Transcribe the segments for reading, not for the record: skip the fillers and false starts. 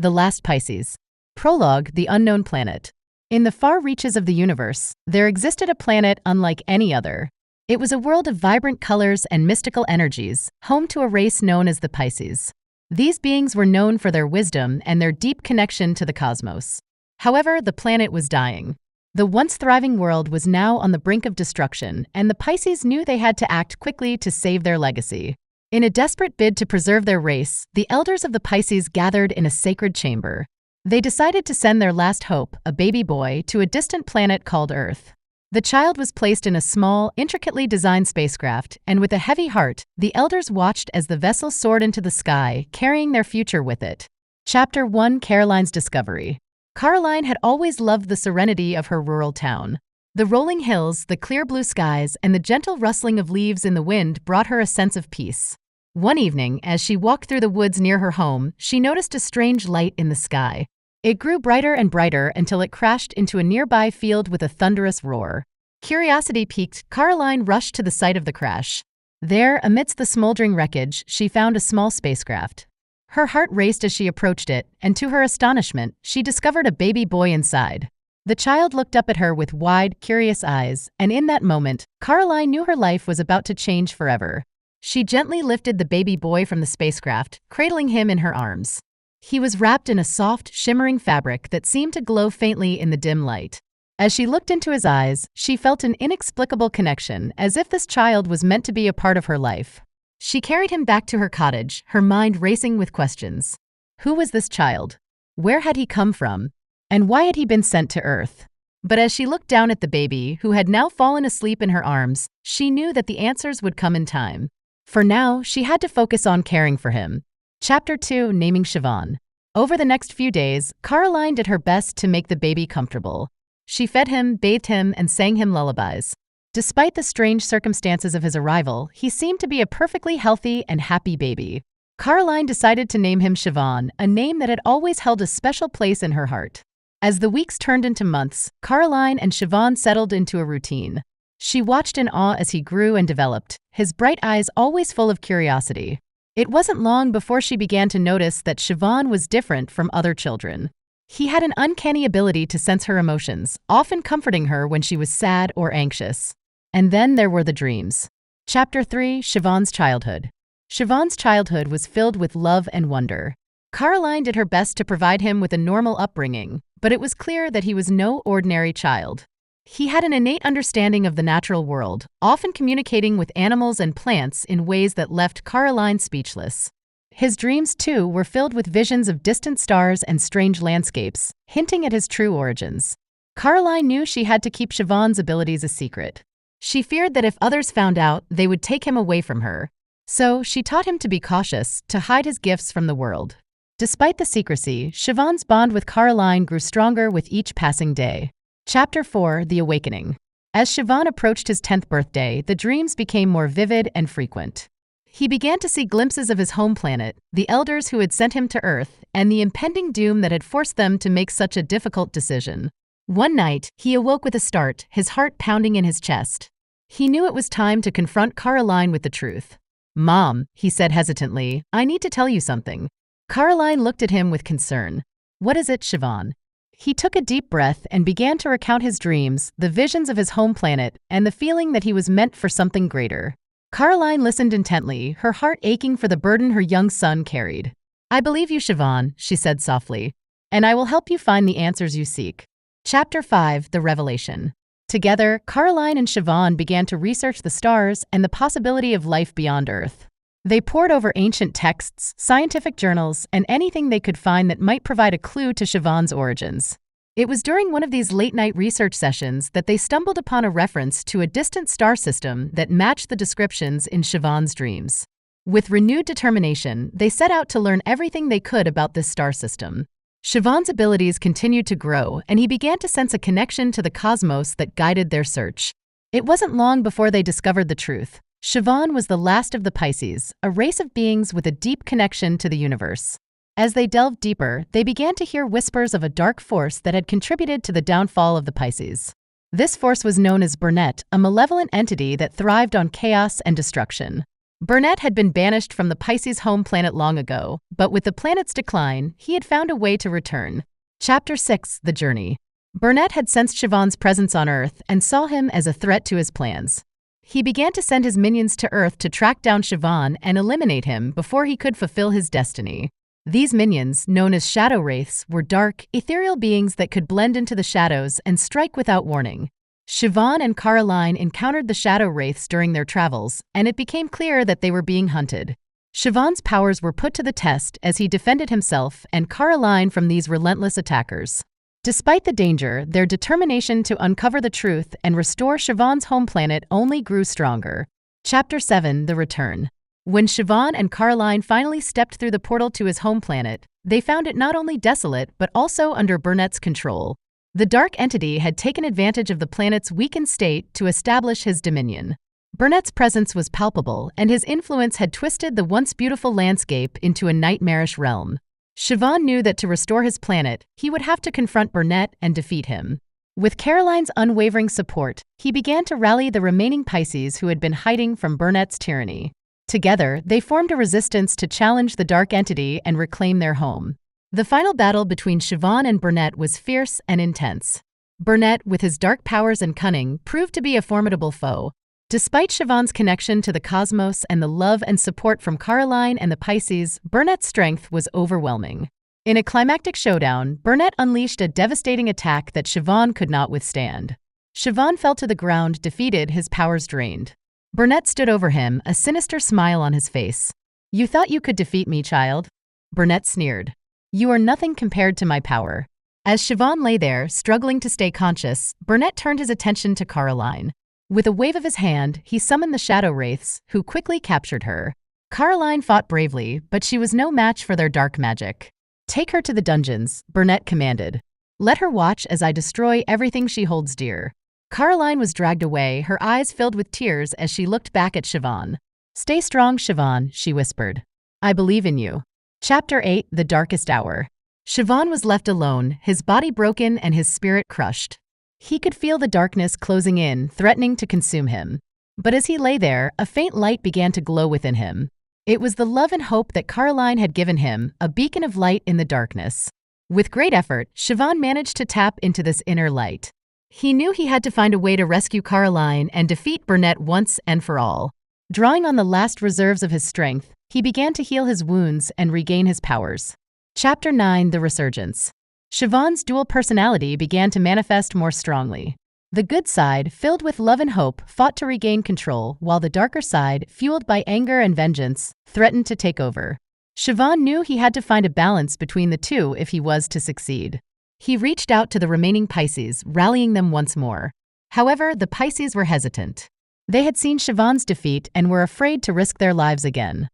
The Last Pisces. Prologue: The Unknown Planet. In the far reaches of the universe, there existed a planet unlike any other. It was a world of vibrant colors and mystical energies, home to a race known as the Pisces. These beings were known for their wisdom and their deep connection to the cosmos. However, the planet was dying. The once thriving world was now on the brink of destruction, and the Pisces knew they had to act quickly to save their legacy. In a desperate bid to preserve their race, the elders of the Pisces gathered in a sacred chamber. They decided to send their last hope, a baby boy, to a distant planet called Earth. The child was placed in a small, intricately designed spacecraft, and with a heavy heart, the elders watched as the vessel soared into the sky, carrying their future with it. Chapter 1: Caroline's Discovery. Caroline had always loved the serenity of her rural town. The rolling hills, the clear blue skies, and the gentle rustling of leaves in the wind brought her a sense of peace. One evening, as she walked through the woods near her home, she noticed a strange light in the sky. It grew brighter and brighter until it crashed into a nearby field with a thunderous roar. Curiosity piqued, Caroline rushed to the site of the crash. There, amidst the smoldering wreckage, she found a small spacecraft. Her heart raced as she approached it, and to her astonishment, she discovered a baby boy inside. The child looked up at her with wide, curious eyes, and in that moment, Caroline knew her life was about to change forever. She gently lifted the baby boy from the spacecraft, cradling him in her arms. He was wrapped in a soft, shimmering fabric that seemed to glow faintly in the dim light. As she looked into his eyes, she felt an inexplicable connection, as if this child was meant to be a part of her life. She carried him back to her cottage, her mind racing with questions. Who was this child? Where had he come from? And why had he been sent to Earth? But as she looked down at the baby, who had now fallen asleep in her arms, she knew that the answers would come in time. For now, she had to focus on caring for him. Chapter 2: Naming Siobhan. Over the next few days, Caroline did her best to make the baby comfortable. She fed him, bathed him, and sang him lullabies. Despite the strange circumstances of his arrival, he seemed to be a perfectly healthy and happy baby. Caroline decided to name him Siobhan, a name that had always held a special place in her heart. As the weeks turned into months, Caroline and Siobhan settled into a routine. She watched in awe as he grew and developed, his bright eyes always full of curiosity. It wasn't long before she began to notice that Siobhan was different from other children. He had an uncanny ability to sense her emotions, often comforting her when she was sad or anxious. And then there were the dreams. Chapter 3: Siobhan's Childhood. Siobhan's childhood was filled with love and wonder. Caroline did her best to provide him with a normal upbringing, but it was clear that he was no ordinary child. He had an innate understanding of the natural world, often communicating with animals and plants in ways that left Caroline speechless. His dreams, too, were filled with visions of distant stars and strange landscapes, hinting at his true origins. Caroline knew she had to keep Siobhan's abilities a secret. She feared that if others found out, they would take him away from her. So, she taught him to be cautious, to hide his gifts from the world. Despite the secrecy, Siobhan's bond with Caroline grew stronger with each passing day. Chapter 4: The Awakening. As Siobhan approached his 10th birthday, the dreams became more vivid and frequent. He began to see glimpses of his home planet, the elders who had sent him to Earth, and the impending doom that had forced them to make such a difficult decision. One night, he awoke with a start, his heart pounding in his chest. He knew it was time to confront Caroline with the truth. "Mom," he said hesitantly, "I need to tell you something." Caroline looked at him with concern. "What is it, Siobhan?" He took a deep breath and began to recount his dreams, the visions of his home planet, and the feeling that he was meant for something greater. Caroline listened intently, her heart aching for the burden her young son carried. "I believe you, Siobhan," she said softly, "and I will help you find the answers you seek." Chapter 5: The Revelation. Together, Caroline and Siobhan began to research the stars and the possibility of life beyond Earth. They pored over ancient texts, scientific journals, and anything they could find that might provide a clue to Siobhan's origins. It was during one of these late-night research sessions that they stumbled upon a reference to a distant star system that matched the descriptions in Siobhan's dreams. With renewed determination, they set out to learn everything they could about this star system. Siobhan's abilities continued to grow, and he began to sense a connection to the cosmos that guided their search. It wasn't long before they discovered the truth. Siobhan was the last of the Pisces, a race of beings with a deep connection to the universe. As they delved deeper, they began to hear whispers of a dark force that had contributed to the downfall of the Pisces. This force was known as Burnett, a malevolent entity that thrived on chaos and destruction. Burnett had been banished from the Pisces home planet long ago, but with the planet's decline, he had found a way to return. Chapter 6: The Journey. Burnett had sensed Siobhan's presence on Earth and saw him as a threat to his plans. He began to send his minions to Earth to track down Siobhan and eliminate him before he could fulfill his destiny. These minions, known as shadow wraiths, were dark, ethereal beings that could blend into the shadows and strike without warning. Siobhan and Caroline encountered the shadow wraiths during their travels, and it became clear that they were being hunted. Siobhan's powers were put to the test as he defended himself and Caroline from these relentless attackers. Despite the danger, their determination to uncover the truth and restore Siobhan's home planet only grew stronger. Chapter 7: The Return. When Siobhan and Caroline finally stepped through the portal to his home planet, they found it not only desolate but also under Burnett's control. The dark entity had taken advantage of the planet's weakened state to establish his dominion. Burnett's presence was palpable, and his influence had twisted the once beautiful landscape into a nightmarish realm. Siobhan knew that to restore his planet, he would have to confront Burnett and defeat him. With Caroline's unwavering support, he began to rally the remaining Pisces who had been hiding from Burnett's tyranny. Together, they formed a resistance to challenge the dark entity and reclaim their home. The final battle between Siobhan and Burnett was fierce and intense. Burnett, with his dark powers and cunning, proved to be a formidable foe. Despite Siobhan's connection to the cosmos and the love and support from Caroline and the Pisces, Burnett's strength was overwhelming. In a climactic showdown, Burnett unleashed a devastating attack that Siobhan could not withstand. Siobhan fell to the ground, defeated, his powers drained. Burnett stood over him, a sinister smile on his face. "You thought you could defeat me, child?" Burnett sneered. "You are nothing compared to my power." As Siobhan lay there, struggling to stay conscious, Burnett turned his attention to Caroline. With a wave of his hand, he summoned the shadow wraiths, who quickly captured her. Caroline fought bravely, but she was no match for their dark magic. "Take her to the dungeons," Burnett commanded. "Let her watch as I destroy everything she holds dear." Caroline was dragged away, her eyes filled with tears as she looked back at Siobhan. "Stay strong, Siobhan," she whispered. "I believe in you." Chapter 8: The Darkest Hour. Siobhan was left alone, his body broken and his spirit crushed. He could feel the darkness closing in, threatening to consume him. But as he lay there, a faint light began to glow within him. It was the love and hope that Caroline had given him, a beacon of light in the darkness. With great effort, Siobhan managed to tap into this inner light. He knew he had to find a way to rescue Caroline and defeat Burnett once and for all. Drawing on the last reserves of his strength, he began to heal his wounds and regain his powers. Chapter 9: The Resurgence. Siobhan's dual personality began to manifest more strongly. The good side, filled with love and hope, fought to regain control, while the darker side, fueled by anger and vengeance, threatened to take over. Siobhan knew he had to find a balance between the two if he was to succeed. He reached out to the remaining Pisces, rallying them once more. However, the Pisces were hesitant. They had seen Siobhan's defeat and were afraid to risk their lives again.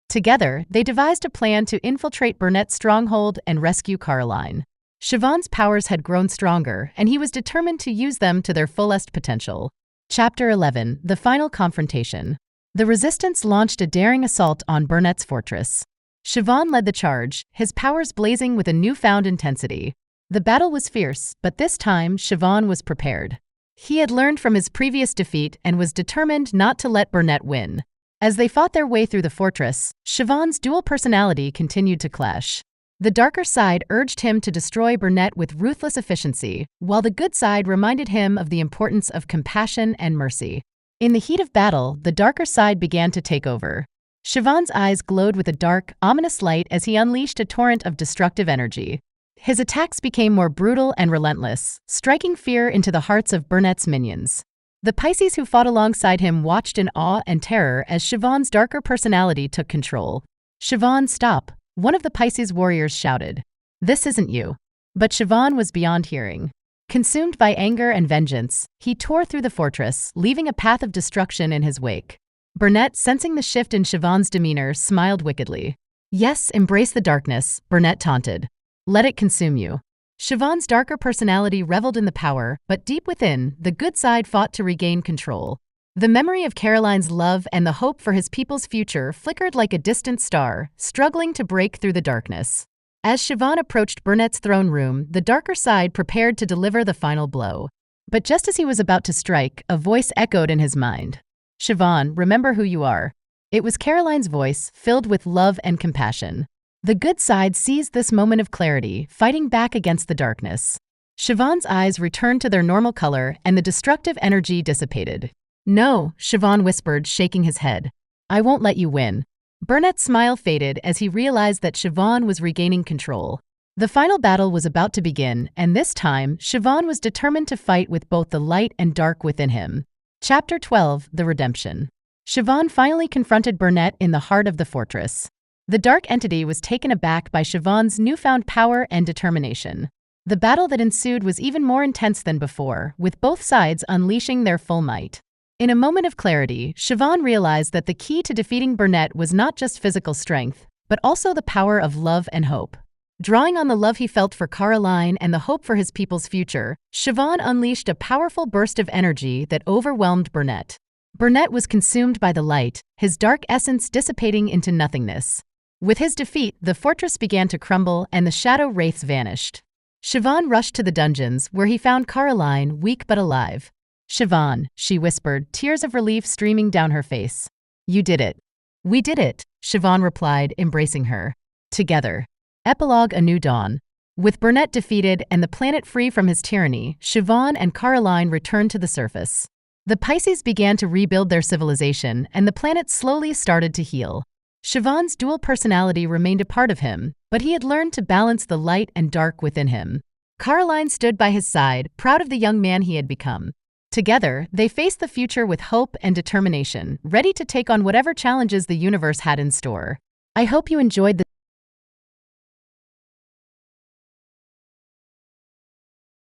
Together, they devised a plan to infiltrate Burnett's stronghold and rescue Caroline. Siobhan's powers had grown stronger, and he was determined to use them to their fullest potential. Chapter 11: The Final Confrontation. The Resistance launched a daring assault on Burnett's fortress. Siobhan led the charge, his powers blazing with a newfound intensity. The battle was fierce, but this time Siobhan was prepared. He had learned from his previous defeat and was determined not to let Burnett win. As they fought their way through the fortress, Siobhan's dual personality continued to clash. The darker side urged him to destroy Burnett with ruthless efficiency, while the good side reminded him of the importance of compassion and mercy. In the heat of battle, the darker side began to take over. Siobhan's eyes glowed with a dark, ominous light as he unleashed a torrent of destructive energy. His attacks became more brutal and relentless, striking fear into the hearts of Burnett's minions. The Pisces who fought alongside him watched in awe and terror as Siobhan's darker personality took control. "Siobhan, stop!" one of the Pisces warriors shouted. "This isn't you." But Siobhan was beyond hearing. Consumed by anger and vengeance, he tore through the fortress, leaving a path of destruction in his wake. Burnett, sensing the shift in Siobhan's demeanor, smiled wickedly. "Yes, embrace the darkness," Burnett taunted. "Let it consume you." Siobhan's darker personality reveled in the power, but deep within, the good side fought to regain control. The memory of Caroline's love and the hope for his people's future flickered like a distant star, struggling to break through the darkness. As Siobhan approached Burnett's throne room, the darker side prepared to deliver the final blow. But just as he was about to strike, a voice echoed in his mind. "Siobhan, remember who you are." It was Caroline's voice, filled with love and compassion. The good side seized this moment of clarity, fighting back against the darkness. Siobhan's eyes returned to their normal color and the destructive energy dissipated. "No," Siobhan whispered, shaking his head. "I won't let you win." Burnett's smile faded as he realized that Siobhan was regaining control. The final battle was about to begin, and this time, Siobhan was determined to fight with both the light and dark within him. Chapter 12: The Redemption. Siobhan finally confronted Burnett in the heart of the fortress. The dark entity was taken aback by Siobhan's newfound power and determination. The battle that ensued was even more intense than before, with both sides unleashing their full might. In a moment of clarity, Siobhan realized that the key to defeating Burnett was not just physical strength, but also the power of love and hope. Drawing on the love he felt for Caroline and the hope for his people's future, Siobhan unleashed a powerful burst of energy that overwhelmed Burnett. Burnett was consumed by the light, his dark essence dissipating into nothingness. With his defeat, the fortress began to crumble and the shadow wraiths vanished. Siobhan rushed to the dungeons, where he found Caroline, weak but alive. "Siobhan," she whispered, tears of relief streaming down her face. "You did it." "We did it," Siobhan replied, embracing her. Together. Epilogue: A New Dawn. With Burnett defeated and the planet free from his tyranny, Siobhan and Caroline returned to the surface. The Pisces began to rebuild their civilization, and the planet slowly started to heal. Siobhan's dual personality remained a part of him, but he had learned to balance the light and dark within him. Caroline stood by his side, proud of the young man he had become. Together, they faced the future with hope and determination, ready to take on whatever challenges the universe had in store. I hope you enjoyed the